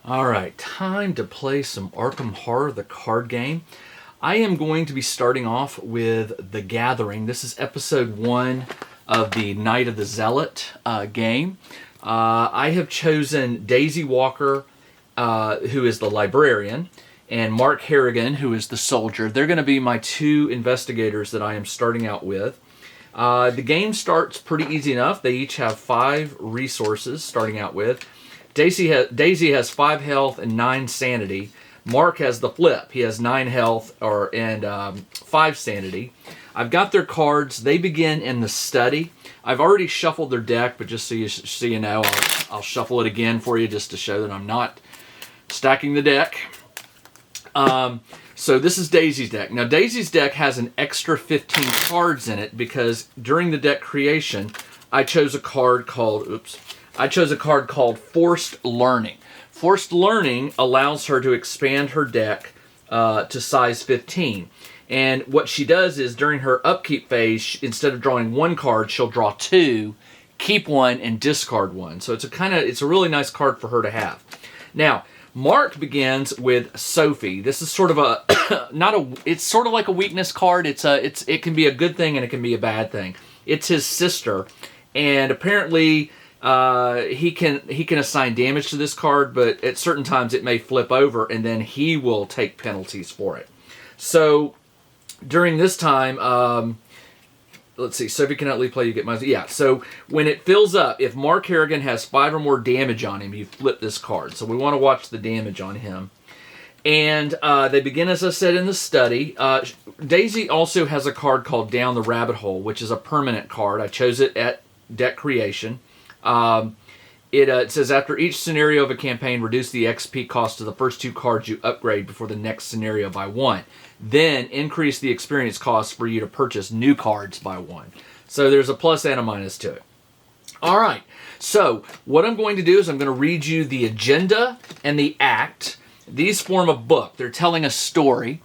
Alright, time to play some Arkham Horror, the card game. I am going to be starting off with The Gathering. This is episode 1 of the Night of the Zealot game. I have chosen Daisy Walker, who is the librarian, and Mark Harrigan, who is the soldier. They're going to be my two investigators that I am starting out with. The game starts pretty easy enough. They each have 5 resources starting out with. Daisy has 5 health and 9 sanity. Mark has the flip. He has 9 health and 5 sanity. I've got their cards. They begin in the study. I've already shuffled their deck, but just so you know, I'll shuffle it again for you just to show that I'm not stacking the deck. So this is Daisy's deck. Now Daisy's deck has an extra 15 cards in it because during the deck creation, I chose a card called Forced Learning. Forced Learning allows her to expand her deck to size 15. And what she does is during her upkeep phase, instead of drawing 1 card, she'll draw 2, keep 1, and discard 1. So it's a really nice card for her to have. Now, Mark begins with Sophie. This is sort of it's sort of like a weakness card. It can be a good thing and it can be a bad thing. It's his sister, and apparently he can assign damage to this card, but at certain times it may flip over and then he will take penalties for it. So during this time, let's see, Sophie cannot leave play, you get my... Yeah, so when it fills up, if Mark Harrigan has 5 or more damage on him, you flip this card. So we want to watch the damage on him. And they begin, as I said, in the study. Daisy also has a card called Down the Rabbit Hole, which is a permanent card. I chose it at deck creation. It says, after each scenario of a campaign, reduce the XP cost of the first 2 cards you upgrade before the next scenario by 1. Then increase the experience cost for you to purchase new cards by 1. So there's a plus and a minus to it. All right, so what I'm going to do is I'm going to read you the agenda and the act. These form a book. They're telling a story.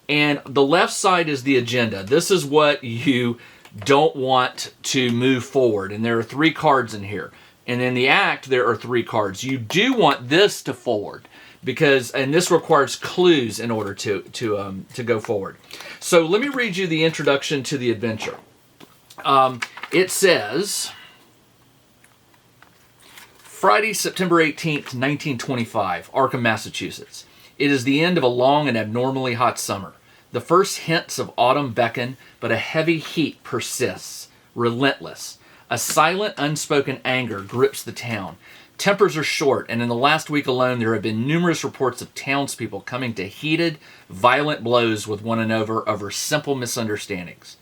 And the left side is the agenda. This is what you don't want to move forward. And there are 3 cards in here. And in the act, there are 3 cards. You do want this to forward, and this requires clues in order to go forward. So let me read you the introduction to the adventure. It says, Friday, September 18th, 1925, Arkham, Massachusetts. It is the end of a long and abnormally hot summer. The first hints of autumn beckon, but a heavy heat persists, relentless. A silent, unspoken anger grips the town. Tempers are short, and in the last week alone there have been numerous reports of townspeople coming to heated, violent blows with one another over simple misunderstandings.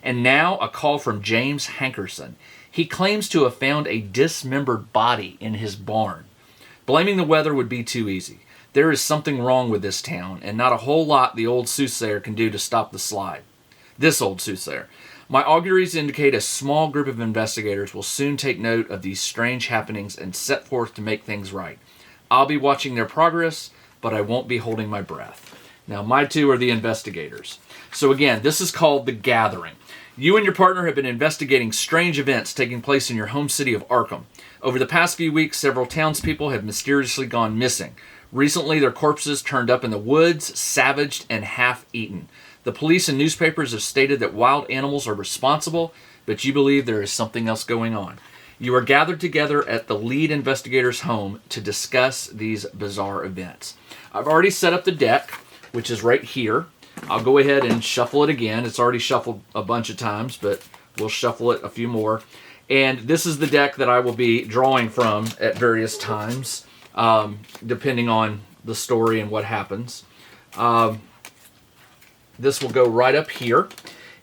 And now a call from James Hankerson. He claims to have found a dismembered body in his barn. Blaming the weather would be too easy. There is something wrong with this town, and not a whole lot the old soothsayer can do to stop the slide. This old soothsayer. My auguries indicate a small group of investigators will soon take note of these strange happenings and set forth to make things right. I'll be watching their progress, but I won't be holding my breath. Now, my 2 are the investigators. So again, this is called The Gathering. You and your partner have been investigating strange events taking place in your home city of Arkham. Over the past few weeks, several townspeople have mysteriously gone missing. Recently, their corpses turned up in the woods, savaged and half-eaten. The police and newspapers have stated that wild animals are responsible, but you believe there is something else going on. You are gathered together at the lead investigator's home to discuss these bizarre events. I've already set up the deck, which is right here. I'll go ahead and shuffle it again. It's already shuffled a bunch of times, but we'll shuffle it a few more. And this is the deck that I will be drawing from at various times, depending on the story and what happens. This will go right up here.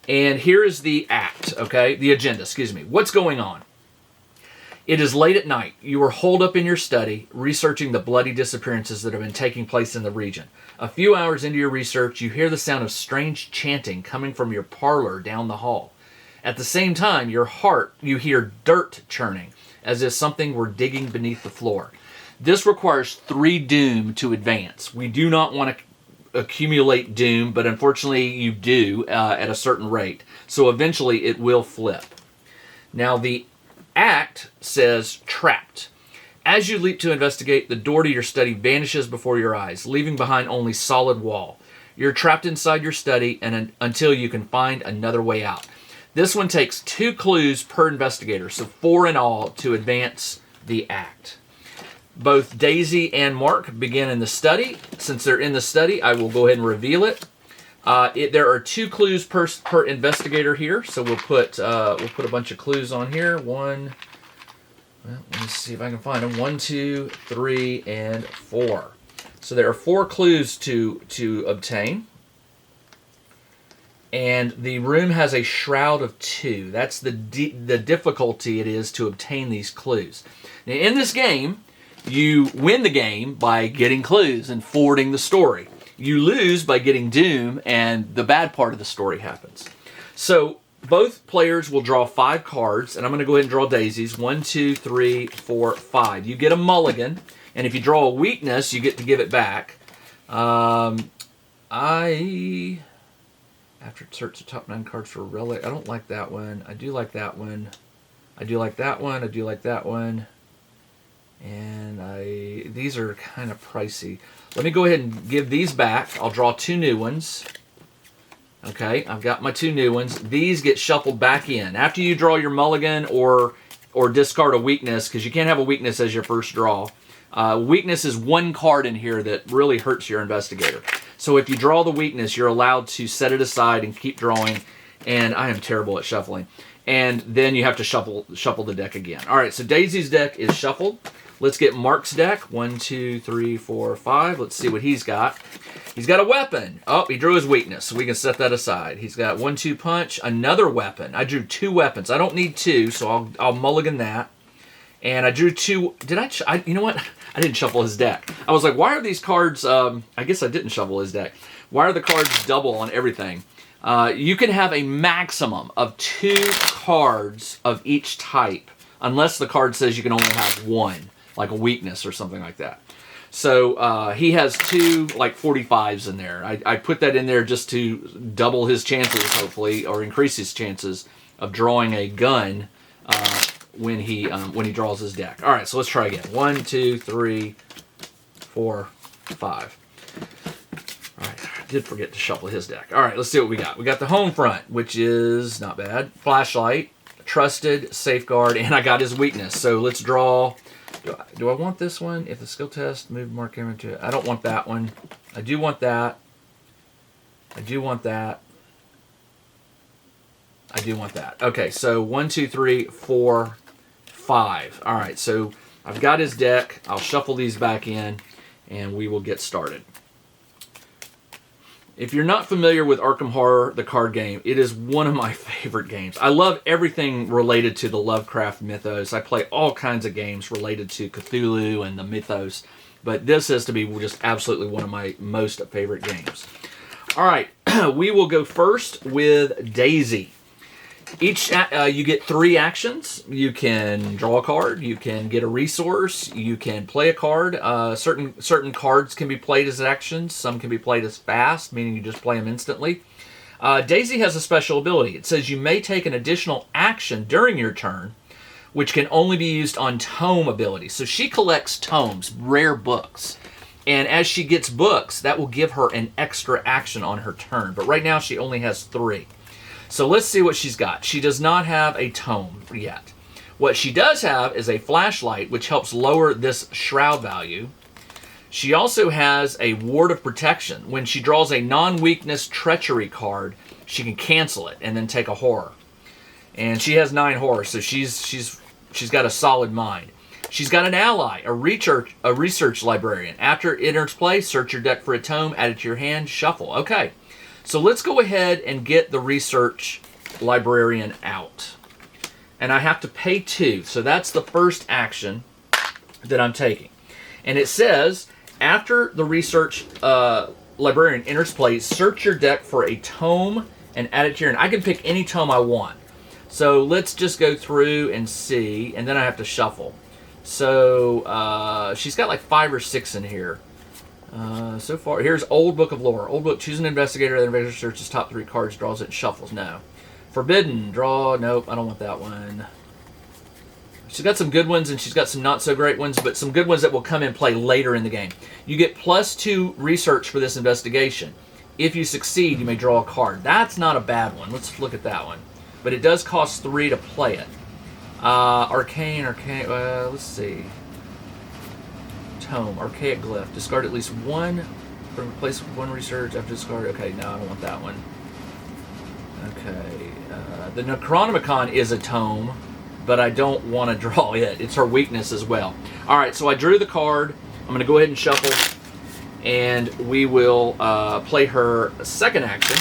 And here is the act, okay? The agenda, excuse me. What's going on? It is late at night. You are holed up in your study, researching the bloody disappearances that have been taking place in the region. A few hours into your research, you hear the sound of strange chanting coming from your parlor down the hall. At the same time, you hear dirt churning, as if something were digging beneath the floor. This requires 3 doom to advance. We do not want to accumulate doom, but unfortunately you do at a certain rate. So eventually it will flip. Now the act says trapped. As you leap to investigate, the door to your study vanishes before your eyes, leaving behind only solid wall. You're trapped inside your study until you can find another way out. This one takes 2 clues per investigator, so 4 in all to advance the act. Both Daisy and Mark begin in the study. Since they're in the study, I will go ahead and reveal it. There are 2 clues per investigator here, so we'll put a bunch of clues on here. Well, let me see if I can find them. 1, 2, 3, and 4. So there are 4 clues to obtain. And the room has a shroud of 2. That's the difficulty it is to obtain these clues. Now, in this game, you win the game by getting clues and forwarding the story. You lose by getting doom, and the bad part of the story happens. So both players will draw 5 cards, and I'm going to go ahead and draw Daisy's. 1, 2, 3, 4, 5. You get a mulligan, and if you draw a weakness, you get to give it back. After search the top 9 cards for a relic. I don't like that one. I do like that one. I do like that one. I do like that one. And these are kind of pricey. Let me go ahead and give these back. I'll draw 2 new ones. Okay, I've got my 2 new ones. These get shuffled back in. After you draw your mulligan or discard a weakness, because you can't have a weakness as your first draw. Weakness is 1 card in here that really hurts your investigator. So if you draw the weakness, you're allowed to set it aside and keep drawing. And I am terrible at shuffling. And then you have to shuffle the deck again. All right, so Daisy's deck is shuffled. Let's get Mark's deck. 1, 2, 3, 4, 5. Let's see what he's got. He's got a weapon. Oh, he drew his weakness, so we can set that aside. He's got 1, 2 punch, another weapon. I drew 2 weapons. I don't need 2, so I'll mulligan that. And I drew 2. You know what? I didn't shuffle his deck. I was like, why are these cards... I guess I didn't shuffle his deck. Why are the cards double on everything? You can have a maximum of 2 cards of each type, unless the card says you can only have 1, like a weakness or something like that. So he has 2, like 45s in there. I put that in there just to double his chances, hopefully, or increase his chances of drawing a gun when he draws his deck. All right, so let's try again. 1, 2, 3, 4, 5. All right, I did forget to shuffle his deck. All right, let's see what we got. We got the home front, which is not bad. Flashlight, trusted, safeguard, and I got his weakness. So let's draw. Do I want this one? If the skill test, move Mark Cameron to... I don't want that one. I do want that. I do want that. I do want that. Okay, so 1, 2, 3, 4, 5. All right, so I've got his deck. I'll shuffle these back in, and we will get started. If you're not familiar with Arkham Horror, the card game, it is one of my favorite games. I love everything related to the Lovecraft mythos. I play all kinds of games related to Cthulhu and the mythos, but this has to be just absolutely one of my most favorite games. All right, we will go first with Daisy. Each you get 3 actions. You can draw a card. You can get a resource. You can play a card. Certain cards can be played as actions. Some can be played as fast, meaning you just play them instantly. Daisy has a special ability. It says you may take an additional action during your turn, which can only be used on tome abilities. So she collects tomes, rare books. And as she gets books, that will give her an extra action on her turn. But right now she only has 3. So let's see what she's got. She does not have a tome yet. What she does have is a flashlight, which helps lower this shroud value. She also has a ward of protection. When she draws a non-weakness treachery card, she can cancel it and then take a horror. And she has 9 horrors, so she's got a solid mind. She's got an ally, a research librarian. After it enters play, search your deck for a tome, add it to your hand, shuffle. Okay. So let's go ahead and get the research librarian out. And I have to pay 2. So that's the first action that I'm taking. And it says, after the research librarian enters play, search your deck for a tome and add it to your hand. I can pick any tome I want. So let's just go through and see. And then I have to shuffle. So she's got like 5 or 6 in here. So far, here's Old Book of Lore. Old Book, choose an investigator. The investigator searches top 3 cards, draws it, and shuffles. No. Forbidden, draw. Nope, I don't want that one. She's got some good ones and she's got some not so great ones, but some good ones that will come in play later in the game. You get +2 research for this investigation. If you succeed, you may draw a card. That's not a bad one. Let's look at that one. But it does cost 3 to play it. Arcane, let's see. Tome, Archaic Glyph. Discard at least one, replace 1 research after discard. Okay, no, I don't want that one. Okay, the Necronomicon is a tome, but I don't want to draw it. It's her weakness as well. All right, so I drew the card. I'm going to go ahead and shuffle, and we will play her second action.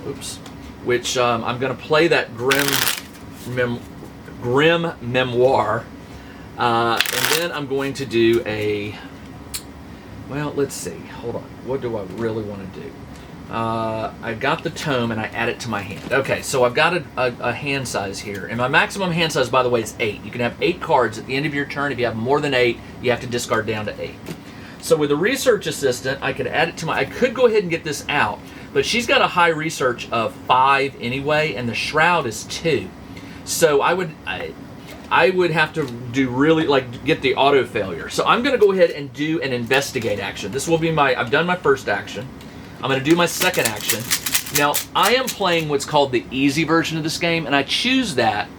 Oops. Which I'm going to play that Grim Memoir, and then I'm going to do a. Well, let's see. Hold on. What do I really want to do? I got the tome and I add it to my hand. Okay, so I've got a hand size here. And my maximum hand size, by the way, is 8. You can have 8 cards at the end of your turn. If you have more than 8, you have to discard down to 8. So with a research assistant, I could add it to my... I could go ahead and get this out, but she's got a high research of 5 anyway, and the shroud is 2. So I would have to do really, like, get the auto failure. So I'm going to go ahead and do an investigate action. This will be my... I've done my first action. I'm going to do my second action. Now, I am playing what's called the easy version of this game, and I choose that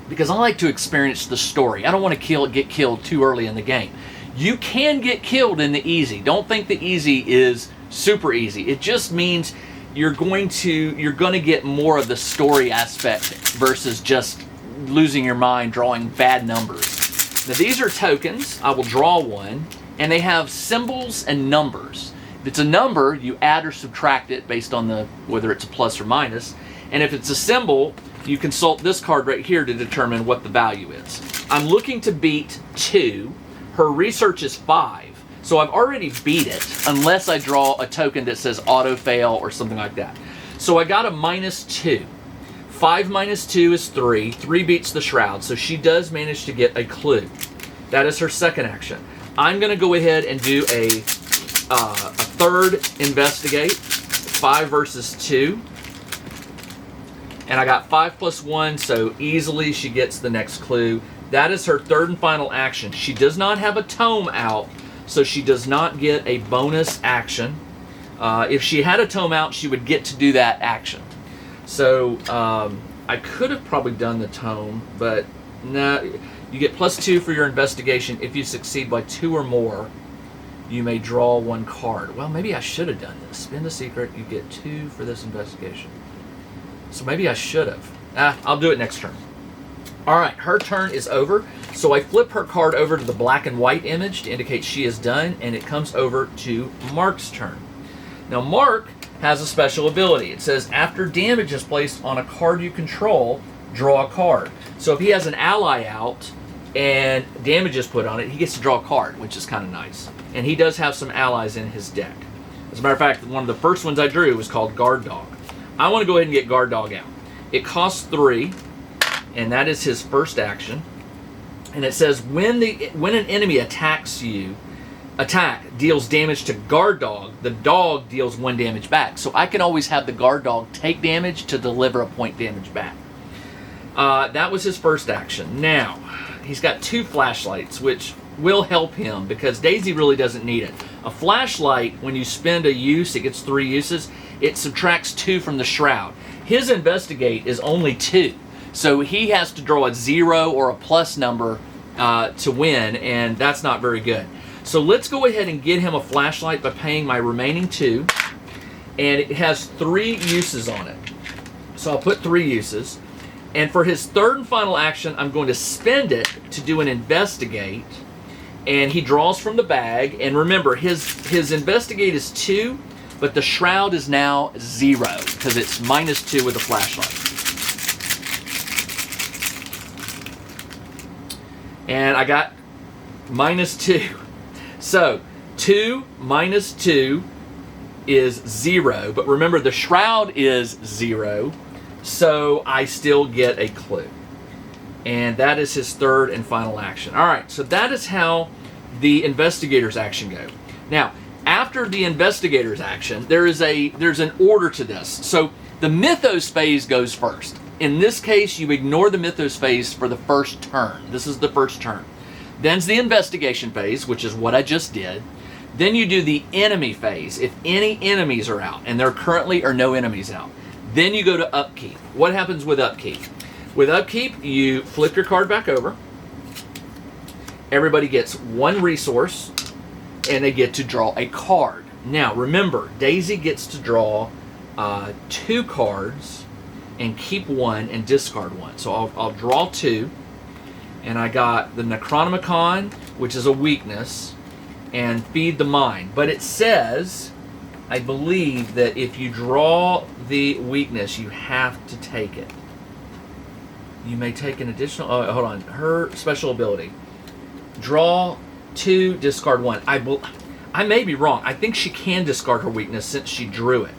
because I like to experience the story. I don't want to get killed too early in the game. You can get killed in the easy. Don't think the easy is super easy. It just means you're going to get more of the story aspect versus just losing your mind drawing bad numbers. Now, these are tokens. I will draw one, and they have symbols and numbers. If it's a number, you add or subtract it based on whether it's a plus or minus. And if it's a symbol, you consult this card right here to determine what the value is. I'm looking to beat 2. Her research is 5. So I've already beat it, unless I draw a token that says auto fail or something like that. So I got a -2. 5 minus 2 is 3. 3 beats the shroud. So she does manage to get a clue. That is her second action. I'm going to go ahead and do a third investigate. 5 versus 2. And I got 5 plus 1, so easily she gets the next clue. That is her third and final action. She does not have a tome out, so she does not get a bonus action. If she had a tome out, she would get to do that action. So I could have probably done the tome, but no. You get +2 for your investigation. If you succeed by 2 or more, you may draw 1 card. Well, maybe I should have done this. Spend a secret. You get 2 for this investigation. So maybe I should have. I'll do it next turn. All right, her turn is over. So I flip her card over to the black and white image to indicate she is done, and it comes over to Mark's turn. Now, Mark has a special ability. It says, after damage is placed on a card you control, draw a card. So if he has an ally out and damage is put on it, he gets to draw a card, which is kind of nice. And he does have some allies in his deck. As a matter of fact, one of the first ones I drew was called Guard Dog. I want to go ahead and get Guard Dog out. It costs 3, and that is his first action. And it says, when an enemy deals damage to Guard Dog, the dog deals 1 damage back. So I can always have the Guard Dog take damage to deliver a point damage back. That was his first action. Now, he's got 2 flashlights, which will help him because Daisy really doesn't need it. A flashlight, when you spend a use, it gets 3 uses. It subtracts 2 from the shroud. His investigate is only 2. So he has to draw a 0 or a plus number to win, and that's not very good. So let's go ahead and get him a flashlight by paying my remaining 2. And it has 3 uses on it. So I'll put 3 uses. And for his third and final action, I'm going to spend it to do an investigate. And he draws from the bag. And remember, his investigate is 2, but the shroud is now 0 because it's -2 with a flashlight. And I got -2. So 2 minus 2 is 0. But remember, the shroud is 0. So I still get a clue. And that is his third and final action. All right, so that is how the investigator's action goes. Now, after the investigator's action, there's an order to this. So the Mythos phase goes first. in this case, you ignore the Mythos phase for the first turn. This is the first turn. Then's the investigation phase, which is what I just did. Then you do the enemy phase, if any enemies are out, and there currently are no enemies out. Then you go to upkeep. What happens with upkeep? With upkeep, you flip your card back over. Everybody gets one resource, and they get to draw a card. Now, remember, Daisy gets to draw 2 cards and keep 1 and discard 1. So I'll draw 2, and I got the Necronomicon, which is a weakness, and Feed the Mind. But it says, I believe, that if you draw the weakness, you have to take it. You may take an additional... Oh, hold on. Her special ability. Draw 2, discard 1. I may be wrong. I think she can discard her weakness since she drew it.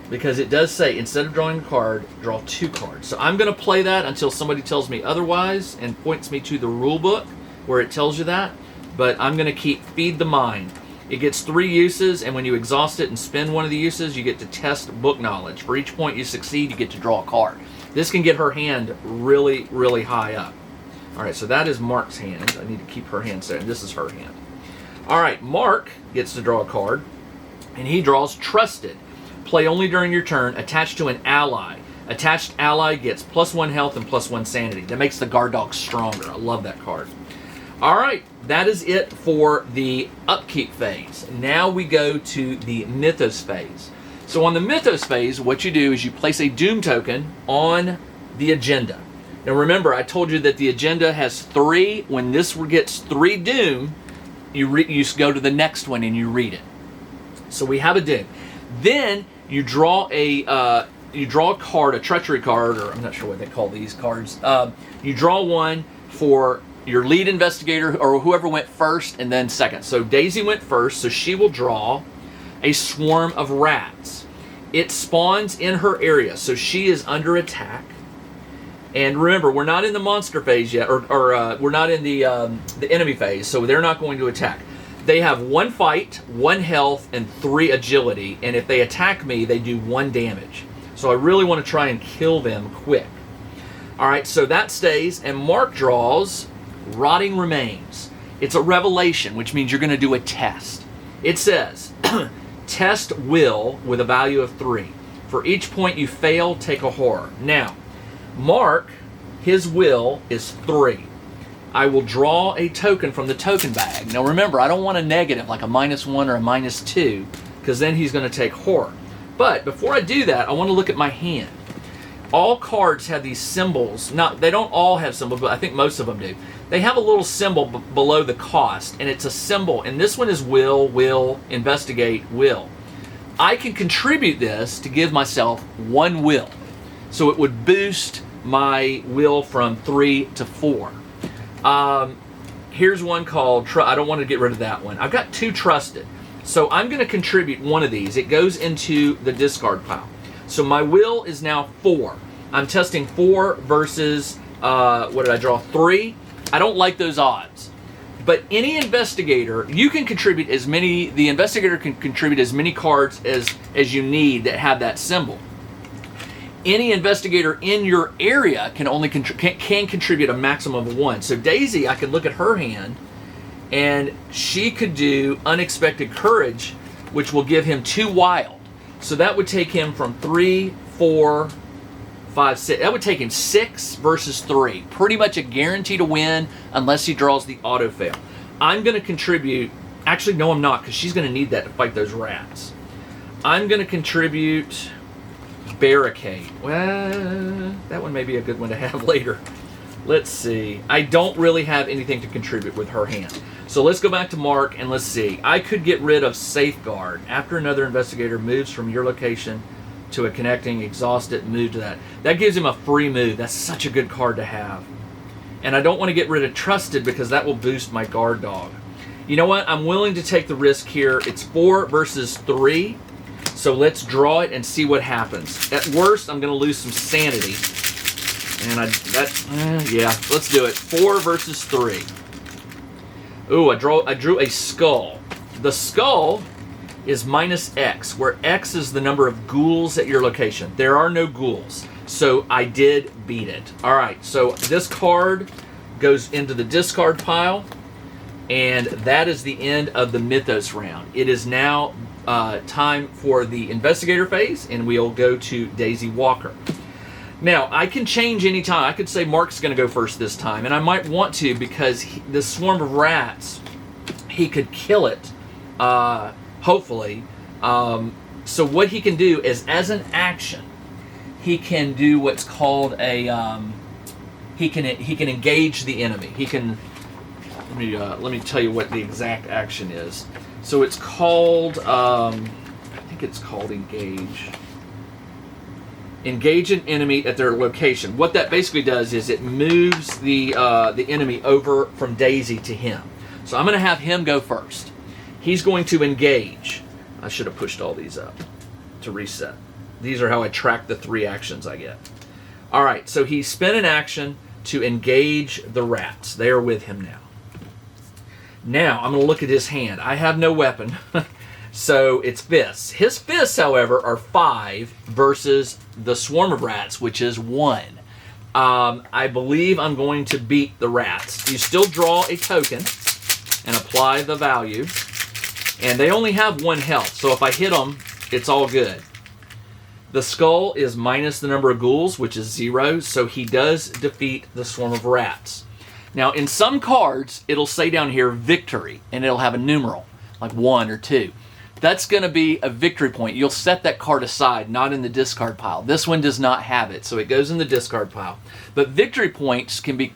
Because it does say, instead of drawing a card, draw 2 cards. So I'm going to play that until somebody tells me otherwise and points me to the rule book where it tells you that. But I'm going to keep Feed the Mind. It gets 3 uses, and when you exhaust it and spend one of the uses, you get to test book knowledge. For each point you succeed, you get to draw a card. This can get her hand really, really high up. All right, so that is Mark's hand. I need to keep her hand set, and this is her hand. All right, Mark gets to draw a card, and he draws Trusted. Play only during your turn, attached to an ally. Attached ally gets +1 health and +1 sanity. That makes the guard dog stronger. I love that card. All right, that is it for the upkeep phase. Now we go to the Mythos phase. So on the Mythos phase, what you do is you place a Doom token on the agenda. Now remember, I told you that the agenda has 3. When this gets 3 Doom, you go to the next one and you read it. So we have a Doom. Then you draw a card, a treachery card, or I'm not sure what they call these cards. You draw one for your lead investigator or whoever went first and then second. So Daisy went first, so she will draw a swarm of rats. It spawns in her area, so she is under attack. And remember, we're not in the monster phase yet, or we're not in the enemy phase, so they're not going to attack. They have 1 fight, 1 health, and 3 agility, and if they attack me, they do 1 damage. So I really want to try and kill them quick. All right, so that stays, and Mark draws Rotting Remains. It's a revelation, which means you're going to do a test. It says, test will with a value of 3. For each point you fail, take a horror. Now, Mark, his will is 3. I will draw a token from the token bag. Now remember, I don't want a negative like a -1 or a -2, because then he's going to take horror. But before I do that, I want to look at my hand. All cards have these symbols. They don't all have symbols, but I think most of them do. They have a little symbol below the cost, and it's a symbol. And this one is will, investigate, will. I can contribute this to give myself 1 will. So it would boost my will from 3 to 4. Here's one called, I don't want to get rid of that one. I've got 2 trusted. So I'm going to contribute one of these. It goes into the discard pile. So my will is now 4. I'm testing 4 versus, what did I draw? 3. I don't like those odds. But any investigator, you can contribute the investigator can contribute as many cards as you need that have that symbol. Any investigator in your area can only can contribute a maximum of 1. So Daisy, I could look at her hand, and she could do Unexpected Courage, which will give him 2 wild. So that would take him from 3, 4, 5, 6. That would take him 6 versus 3. Pretty much a guarantee to win unless he draws the auto fail. I'm going to contribute. Actually, no, I'm not, because she's going to need that to fight those rats. I'm going to contribute Barricade. Well, that one may be a good one to have later. Let's see. I don't really have anything to contribute with her hand. So let's go back to Mark and let's see. I could get rid of Safeguard. After another investigator moves from your location to a connecting, exhaust it, move to that. That gives him a free move. That's such a good card to have. And I don't want to get rid of Trusted because that will boost my guard dog. You know what? I'm willing to take the risk here. It's 4 versus 3. So let's draw it and see what happens. At worst, I'm going to lose some sanity. And yeah, let's do it. 4 versus 3. Ooh, I drew a skull. The skull is -X, where X is the number of ghouls at your location. There are no ghouls. So I did beat it. All right, so this card goes into the discard pile, and that is the end of the Mythos round. It is now time for the Investigator phase, and we'll go to Daisy Walker. Now, I can change any time. I could say Mark's going to go first this time, and I might want to because the swarm of rats, he could kill it, hopefully. So what he can do is, as an action, he can do what's called a he can engage the enemy. He can let me tell you what the exact action is. So it's called I think it's called engage. Engage an enemy at their location. What that basically does is it moves the enemy over from Daisy to him. So I'm going to have him go first. He's going to engage. I should have pushed all these up to reset. These are how I track the 3 actions I get. All right, so he spent an action to engage the rats. They are with him now. Now I'm going to look at his hand. I have no weapon. So it's fists. His fists, however, are 5 versus the swarm of rats, which is 1. I believe I'm going to beat the rats. You still draw a token and apply the value. And they only have 1 health, so if I hit them, it's all good. The skull is minus the number of ghouls, which is 0, so he does defeat the swarm of rats. Now, in some cards, it'll say down here, victory, and it'll have a numeral, like 1 or 2. That's going to be a victory point. You'll set that card aside, not in the discard pile. This one does not have it, so it goes in the discard pile. But victory points can be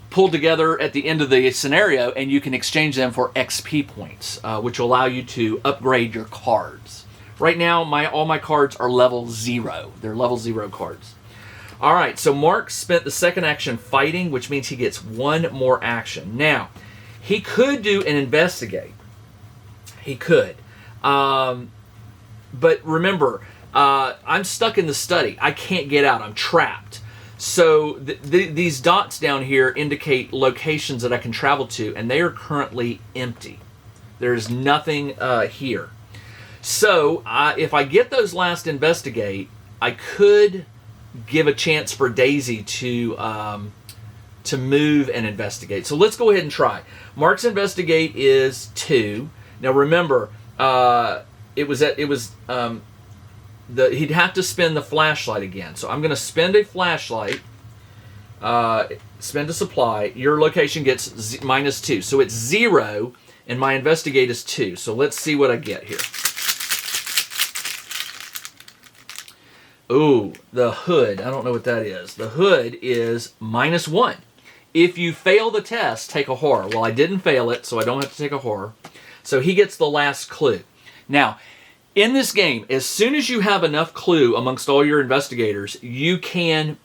pulled together at the end of the scenario, and you can exchange them for XP points, which will allow you to upgrade your cards. Right now, all my cards are level 0. They're level 0 cards. All right, so Mark spent the second action fighting, which means he gets 1 more action. Now, he could do an investigate. He could. But remember, I'm stuck in the study. I can't get out. I'm trapped. So these dots down here indicate locations that I can travel to, and they are currently empty. There's nothing here. So if I get those last investigate, I could give a chance for Daisy to move and investigate. So let's go ahead and try. Mark's investigate is 2. Now remember, he'd have to spend the flashlight again. So I'm going to spend a flashlight, spend a supply. Your location gets minus 2. So it's 0, and my investigate is 2. So let's see what I get here. Ooh, the hood. I don't know what that is. The hood is minus 1. If you fail the test, take a horror. Well, I didn't fail it, so I don't have to take a horror. So he gets the last clue. Now, in this game, as soon as you have enough clue amongst all your investigators, you can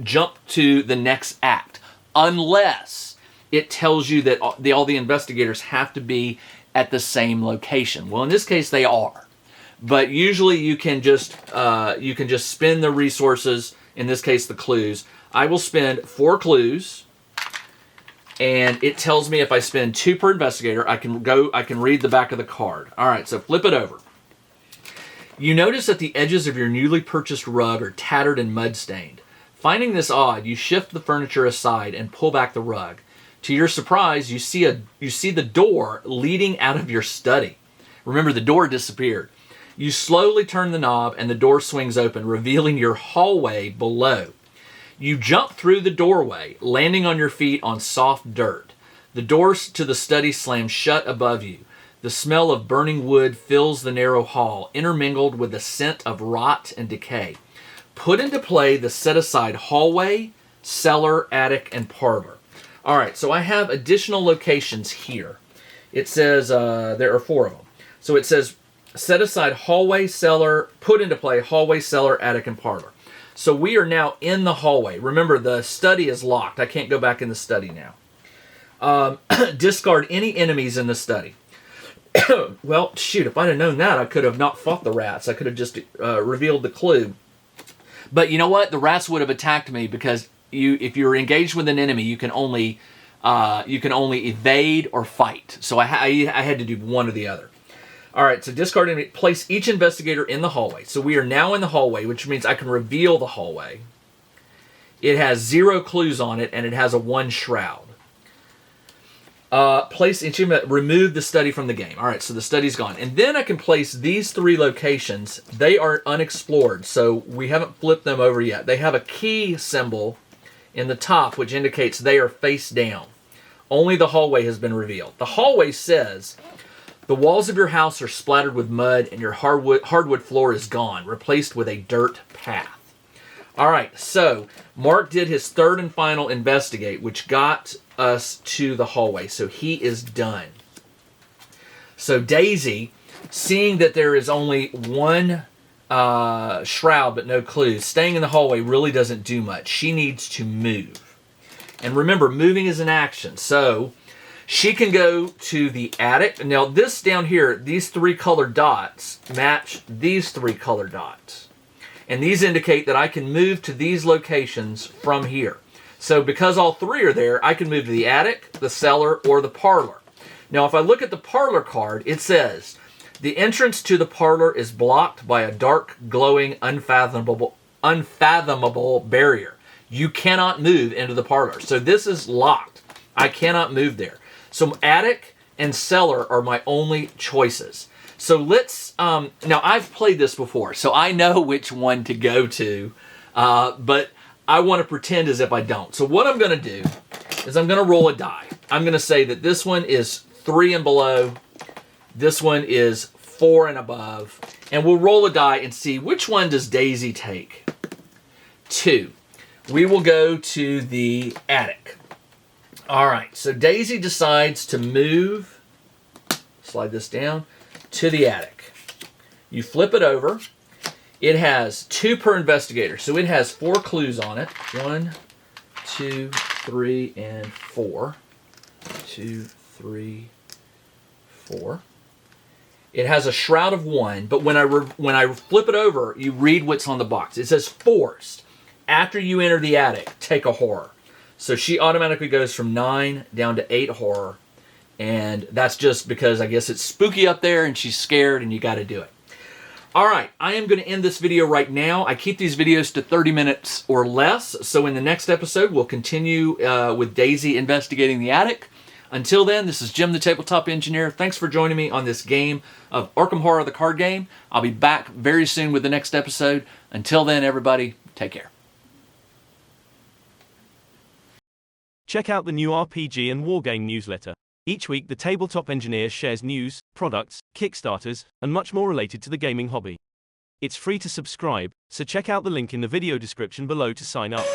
jump to the next act, unless it tells you that all the investigators have to be at the same location. Well, in this case, they are. But usually you can just spend the resources, in this case the clues. I will spend 4 clues, and it tells me if I spend 2 per investigator, I can read the back of the card. All right, so flip it over. You notice that the edges of your newly purchased rug are tattered and mud-stained. Finding this odd, you shift the furniture aside and pull back the rug. To your surprise, you see the door leading out of your study. Remember, the door disappeared. You slowly turn the knob and the door swings open, revealing your hallway below. You jump through the doorway, landing on your feet on soft dirt. The doors to the study slam shut above you. The smell of burning wood fills the narrow hall, intermingled with the scent of rot and decay. Put into play the set-aside hallway, cellar, attic, and parlor. All right, so I have additional locations here. It says there are 4 of them. So it says set aside hallway, cellar, put into play hallway, cellar, attic, and parlor. So we are now in the hallway. Remember, the study is locked. I can't go back in the study now. Discard any enemies in the study. Well, shoot, if I'd have known that, I could have not fought the rats. I could have just revealed the clue. But you know what? The rats would have attacked me because if you're engaged with an enemy, you can only evade or fight. So I had to do one or the other. All right, so discard enemy. Place each investigator in the hallway. So we are now in the hallway, which means I can reveal the hallway. It has 0 clues on it, and it has a 1 shroud. Place each remove the study from the game. All right, so the study's gone. And then I can place these 3 locations. They are unexplored, so we haven't flipped them over yet. They have a key symbol in the top, which indicates they are face down. Only the hallway has been revealed. The hallway says, the walls of your house are splattered with mud and your hardwood floor is gone, replaced with a dirt path. All right, so Mark did his 3rd and final investigate, which got us to the hallway. So he is done. So Daisy, seeing that there is only 1 shroud but no clues, staying in the hallway really doesn't do much. She needs to move. And remember, moving is an action. So she can go to the attic. Now this down here, these 3 colored dots match these 3 colored dots. And these indicate that I can move to these locations from here. So because all 3 are there, I can move to the attic, the cellar, or the parlor. Now if I look at the parlor card, it says, the entrance to the parlor is blocked by a dark, glowing, unfathomable barrier. You cannot move into the parlor. So this is locked. I cannot move there. So attic and cellar are my only choices. So let's, now I've played this before, so I know which one to go to, but I want to pretend as if I don't. So what I'm going to do is I'm going to roll a die. I'm going to say that this one is 3 and below, this one is 4 and above, and we'll roll a die and see which one does Daisy take. 2. We will go to the attic. All right, so Daisy decides to move, slide this down, to the attic. You flip it over. It has 2 per investigator, so it has 4 clues on it. 1, 2, 3, and 4. 2, 3, 4. It has a shroud of 1, but when I flip it over, you read what's on the box. It says forced. After you enter the attic, take a horror. So she automatically goes from 9 down to 8 horror. And that's just because I guess it's spooky up there and she's scared and you got to do it. All right, I am going to end this video right now. I keep these videos to 30 minutes or less. So in the next episode, we'll continue with Daisy investigating the attic. Until then, this is Jim the Tabletop Engineer. Thanks for joining me on this game of Arkham Horror, the card game. I'll be back very soon with the next episode. Until then, everybody, take care. Check out the new RPG and Wargame newsletter. Each week, the Tabletop Engineer shares news, products, Kickstarters, and much more related to the gaming hobby. It's free to subscribe, so check out the link in the video description below to sign up.